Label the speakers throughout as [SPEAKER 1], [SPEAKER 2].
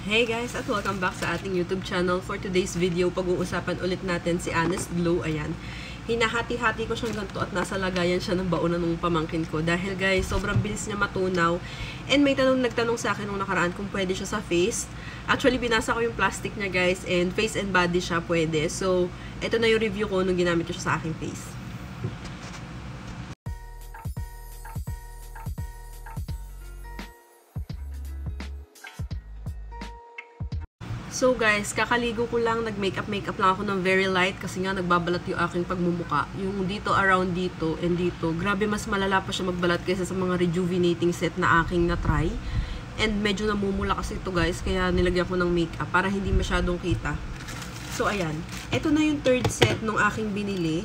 [SPEAKER 1] Hey guys, at welcome back sa ating YouTube channel. For today's video, pag-uusapan ulit natin si Honest Glow. Ayan, hinahati-hati ko siyang ganito at nasa lagayan siya ng baonan ng pamangkin ko. Dahil guys, sobrang bilis niya matunaw. And may nagtanong sa akin nung nakaraan kung pwede siya sa face. Actually, binasa ko yung plastic niya guys, and face and body siya pwede. So, ito na yung review ko nung ginamit ko siya sa aking face. So guys, kakaligo ko lang, nag-makeup lang ako ng very light kasi nga nagbabalat yung aking pagmumuka. Yung dito, around dito, and dito. Grabe, mas malala pa siya magbalat kaysa sa mga rejuvenating set na aking na-try. And medyo namumula kasi ito guys, kaya nilagyan ko ng makeup para hindi masyadong kita. So ayan, ito na yung third set nung aking binili.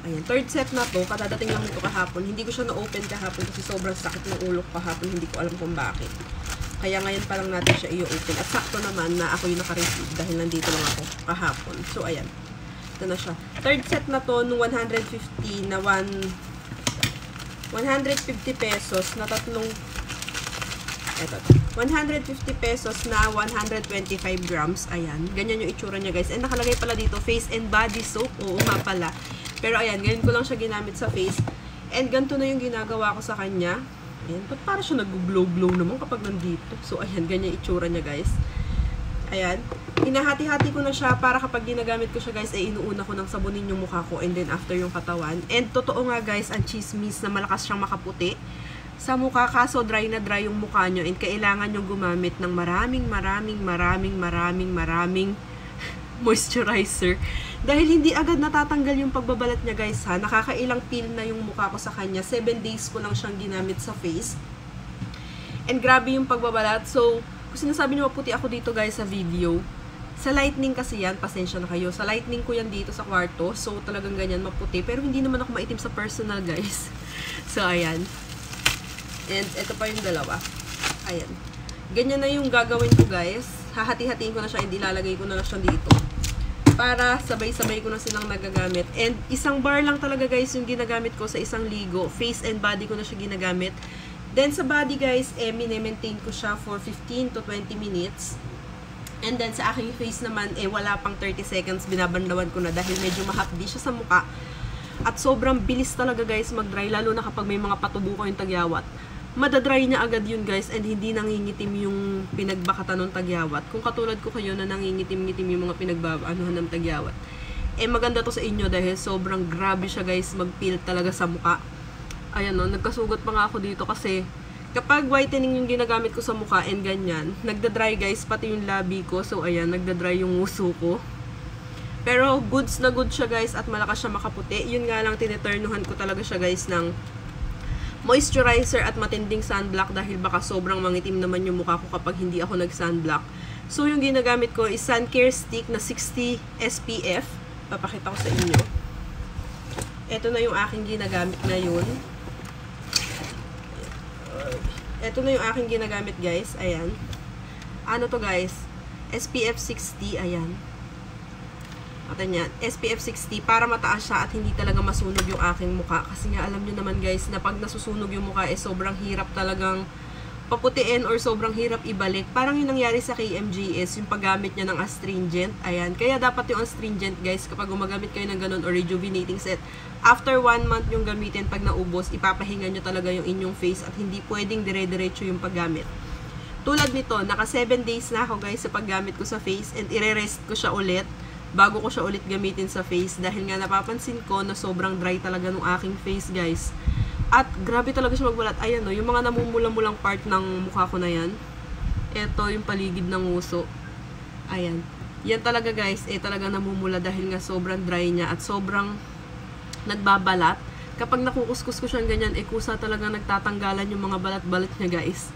[SPEAKER 1] Ayan, third set na to, kadadating lang nito kahapon. Hindi ko siya na-open kahapon kasi sobrang sakit ng ulo ko kahapon, hindi ko alam kung bakit. Kaya ngayon pa lang natin siya i-open. At sakto naman na ako yung naka-receive dahil nandito lang ako kahapon. So, ayan. Ito na siya. Third set na to, nung 150 pesos na tatlong, eto, 150 pesos na 125 grams. Ayan. Ganyan yung itsura niya, guys. And nakalagay pala dito, face and body soap. Oo nga pala. Pero, ayan, ganyan ko lang siya ginamit sa face. And ganito na yung ginagawa ko sa kanya. Ayan, ba't para siya nag-glow-glow naman kapag nandito? So, ayan, ganyan itsura niya, guys. Ayan. Hinahati-hati ko na siya para kapag ginagamit ko siya, guys, ay inuuna ko ng sabunin yung mukha ko and then after yung katawan. And totoo nga, guys, ang chismis na malakas siyang makaputi sa mukha, kaso dry na dry yung mukha nyo and kailangan nyo gumamit ng maraming moisturizer. Dahil hindi agad natatanggal yung pagbabalat niya guys ha. Nakakailang peel na yung mukha ko sa kanya. 7 days ko lang siyang ginamit sa face. And grabe yung pagbabalat. So, kung sinasabi niyo maputi ako dito guys sa video, sa lightning kasi yan, pasensya na kayo. Sa lightning ko yan dito sa kwarto. So, talagang ganyan maputi. Pero hindi naman ako maitim sa personal guys. So, ayan. And ito pa yung dalawa. Ayan. Ganyan na yung gagawin ko guys. Hahati-hatiin ko na siya and ilalagay ko na lang siya dito. Para sabay-sabay ko na silang nagagamit. And isang bar lang talaga guys yung ginagamit ko sa isang ligo. Face and body ko na siya ginagamit. Then sa body guys, mine-maintain ko siya for 15 to 20 minutes. And then sa aking face naman, wala pang 30 seconds. Binabandawan ko na dahil medyo mahapdi siya sa mukha. At sobrang bilis talaga guys mag-dry. Lalo na kapag may mga patubo ko yung tagyawat. Madadry niya agad yun guys and hindi nangingitim yung pinagbakatan ng tagyawat. Kung katulad ko kayo na nangingitim-ngitim yung mga pinagbaanuhan ng tagyawat. Maganda to sa inyo dahil sobrang grabe siya guys mag-peel talaga sa mukha. Ayan o, nagkasugot pa nga ako dito kasi kapag whitening yung ginagamit ko sa mukha and ganyan, nagdadry guys pati yung labi ko. So ayan, nagdadry yung uso ko. Pero goods na good siya guys at malakas siya makaputi. Yun nga lang tineturnuhan ko talaga siya guys ng moisturizer at matinding sunblock dahil baka sobrang mangitim naman yung mukha ko kapag hindi ako nag-sunblock. So, yung ginagamit ko is sun care stick na 60 SPF. Papakita ko sa inyo. Ito na yung aking ginagamit ngayon. Ito na yung aking ginagamit guys. Ayan. Ano to guys? SPF 60. Ayan. At yan, SPF 60 para mataas siya at hindi talaga masunog yung aking mukha. Kasi nga alam nyo naman guys na pag nasusunog yung mukha sobrang hirap talagang paputiin or sobrang hirap ibalik. Parang yung nangyari sa KMGS, yung paggamit niya ng astringent. Ayan, kaya dapat yung astringent guys kapag gumagamit kayo ng ganun or rejuvenating set. After 1 month yung gamitin pag naubos, ipapahinga nyo talaga yung inyong face at hindi pwedeng dire-diretso yung paggamit. Tulad nito, naka 7 days na ako guys sa paggamit ko sa face and ire-rest ko siya ulit bago ko siya ulit gamitin sa face dahil nga napapansin ko na sobrang dry talaga ng aking face guys. At grabe talaga siya magbalat. Ayan o, yung mga namumula-mulang part ng mukha ko na yan. Ito yung paligid ng uso. Ayan. Yan talaga guys, talaga namumula dahil nga sobrang dry niya at sobrang nagbabalat. Kapag nakukuskus ko siyang ganyan, kusa talaga nagtatanggalan yung mga balat-balat niya guys.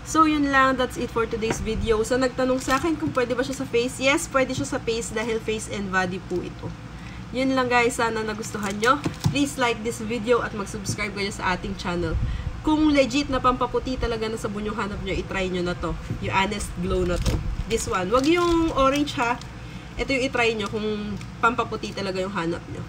[SPEAKER 1] So, yun lang. That's it for today's video. So, nagtanong sa akin kung pwede ba siya sa face. Yes, pwede siya sa face dahil face and body po ito. Yun lang guys. Sana nagustuhan nyo. Please like this video at mag-subscribe kayo sa ating channel. Kung legit na pampaputi talaga na sabon yung hanap nyo, itry nyo na to. Yung Honest Glow na to. This one. Wag yung orange ha. Ito yung itry nyo kung pampaputi talaga yung hanap nyo.